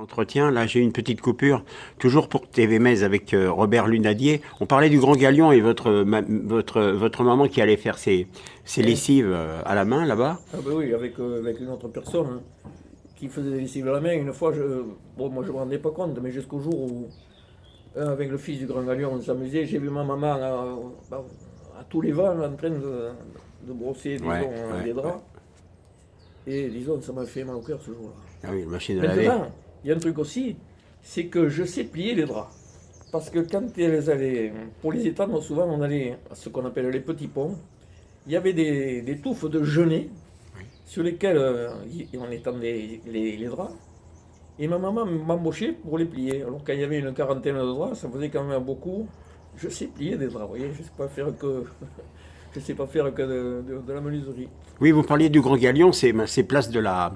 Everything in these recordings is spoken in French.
Entretien, là j'ai une petite coupure, toujours pour TV Metz avec Robert Lunadier. On parlait du Grand Galion et votre maman qui allait faire ses lessives à la main là-bas. Ah ben oui, avec une autre personne qui faisait des lessives à la main. Une fois, moi je ne me rendais pas compte, mais jusqu'au jour où, avec le fils du Grand Galion, on s'amusait, j'ai vu ma maman à tous les vents en train de brosser des draps. Et disons, ça m'a fait mal au cœur ce jour-là. Ah oui, la machine à laver. Maintenant, il y a un truc aussi, c'est que je sais plier les draps. Parce que quand elles allaient, pour les étendre, souvent on allait à ce qu'on appelle les petits ponts. Il y avait des touffes de genêt sur lesquelles on étendait les draps. Et ma maman m'embauchait pour les plier. Alors quand il y avait une quarantaine de draps, ça faisait quand même beaucoup. Je sais plier des draps, vous voyez, je ne sais pas faire que, de la menuiserie. Oui, vous parliez du Grand Galion, c'est place de la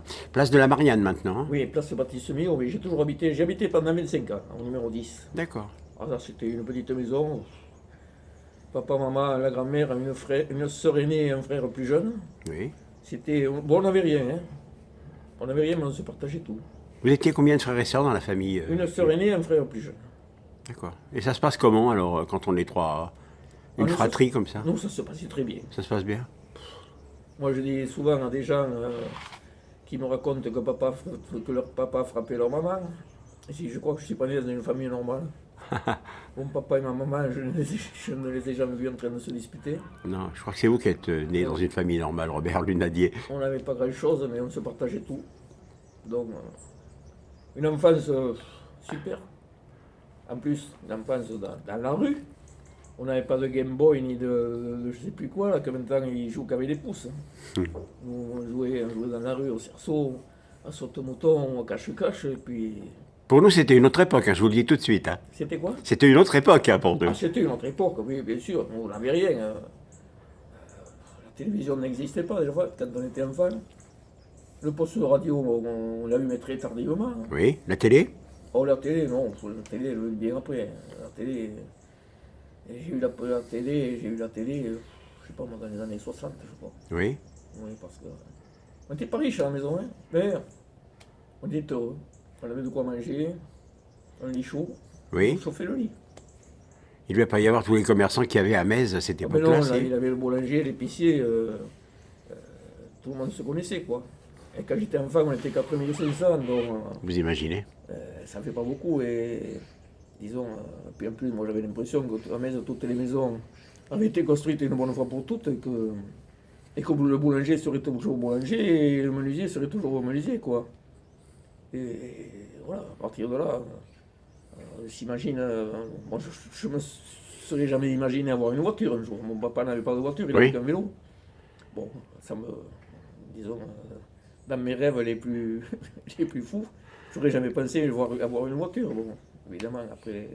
Marianne maintenant. Hein. Oui, place Baptiste-Miro, oui, j'ai habité pendant 25 ans, au numéro 10. D'accord. Alors, c'était une petite maison. Papa, maman, la grand-mère, une sœur aînée et un frère plus jeune. Oui. Bon, on n'avait rien, hein. On n'avait rien, mais on se partageait tout. Vous étiez combien de frères et sœurs dans la famille Une sœur aînée et un frère plus jeune. D'accord. Et ça se passe comment alors quand on est trois? Une fratrie comme ça? Non, ça se passait très bien. Ça se passe bien? Moi, je dis souvent à des gens qui me racontent que leur papa frappait leur maman. Je crois que je ne suis pas né dans une famille normale. Mon papa et ma maman, je ne les ai jamais vus en train de se disputer. Non, je crois que c'est vous qui êtes né dans une famille normale, Robert Lunadier. On n'avait pas grand-chose, mais on se partageait tout. Donc, une enfance super. En plus, une enfance dans la rue. On n'avait pas de Game Boy ni de je sais plus quoi, là, que maintenant ils jouent qu'avec des pouces. Nous, on jouait dans la rue, au cerceau, à saute-mouton, au cache-cache, et puis... Pour nous, c'était une autre époque, hein, je vous le dis tout de suite. Hein. C'était quoi? C'était une autre époque hein, pour nous. Ah, c'était une autre époque, oui, bien sûr. Nous, on n'avait rien. La télévision n'existait pas, déjà, quand on était enfant. Le poste de radio, on l'a eu mais très tardivement. Hein. Oui, la télé? Oh, la télé, non, la télé, bien après. La télé... J'ai eu la télé, je sais pas moi, dans les années 60, je crois. Oui. Oui, parce que... On n'était pas riches à la maison, hein. Mais on était heureux. On avait de quoi manger, un lit chaud. Oui. On chauffait le lit. Il ne devait pas y avoir tous les commerçants qu'il y avait à Metz à cette Ah, époque-là. non, là, il avait le boulanger, l'épicier, tout le monde se connaissait, quoi. Et quand j'étais enfant, on était qu'après 1500, donc... Vous imaginez? Ça fait pas beaucoup, et... Disons, puis en plus, moi j'avais l'impression qu'à Metz, toutes les maisons avaient été construites une bonne fois pour toutes, et que le boulanger serait toujours boulanger, et le menuisier serait toujours menuisier, quoi. Et voilà, à partir de là, on s'imagine... moi, je me serais jamais imaginé avoir une voiture un jour. Mon papa n'avait pas de voiture, il avait qu'un vélo. Bon, ça me... Disons, dans mes rêves les plus, les plus fous, j'aurais jamais pensé avoir une voiture. Bon. Évidemment, après,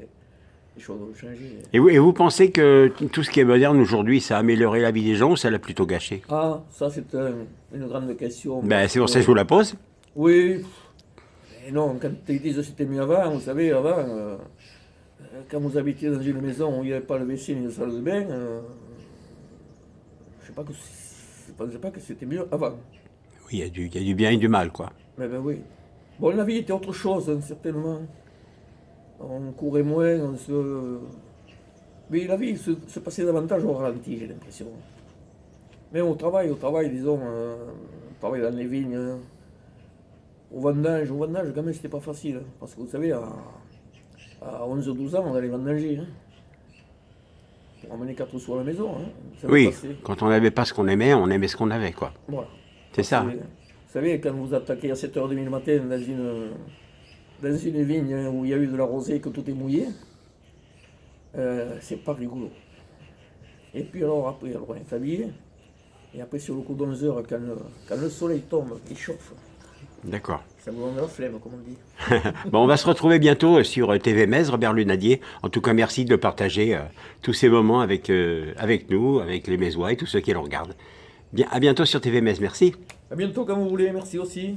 les choses ont changé. Et vous pensez que tout ce qui est moderne aujourd'hui, ça a amélioré la vie des gens ou ça l'a plutôt gâché? Ah, ça c'est une grande question. Ben, c'est pour ça que je vous la pose. Oui. Et non, quand ils disent que c'était mieux avant, vous savez, avant, quand vous habitiez dans une maison où il n'y avait pas le WC ni de salle de bain, je ne pensais pas que c'était mieux avant. Oui, il y a du bien et du mal, quoi. Mais ben oui. Bon, la vie était autre chose, hein, certainement. On courait moins, mais la vie se passait davantage au ralenti, j'ai l'impression. Mais au travail, disons, on travaille dans les vignes, au vendange, quand même, c'était pas facile. Hein, parce que vous savez, à 11-12 ans, on allait vendanger. Hein, pour emmener 4 sous à la maison. Hein, oui, quand on n'avait pas ce qu'on aimait, on aimait ce qu'on avait, quoi. Voilà. C'est ça. Vous savez, quand vous attaquez à 7h30 du matin dans une vigne où il y a eu de la rosée et que tout est mouillé, c'est pas rigolo. Et puis alors après, on est habillé, et après sur le coup d'11 heures, quand le soleil tombe, il chauffe. D'accord. Ça vous donne la flemme, comme on dit. Bon, on va se retrouver bientôt sur TV Metz, Robert Lunadier. En tout cas, merci de partager tous ces moments avec nous, avec les Mézois et tous ceux qui le regardent. Bien, à bientôt sur TV Metz, merci. À bientôt quand vous voulez, merci aussi.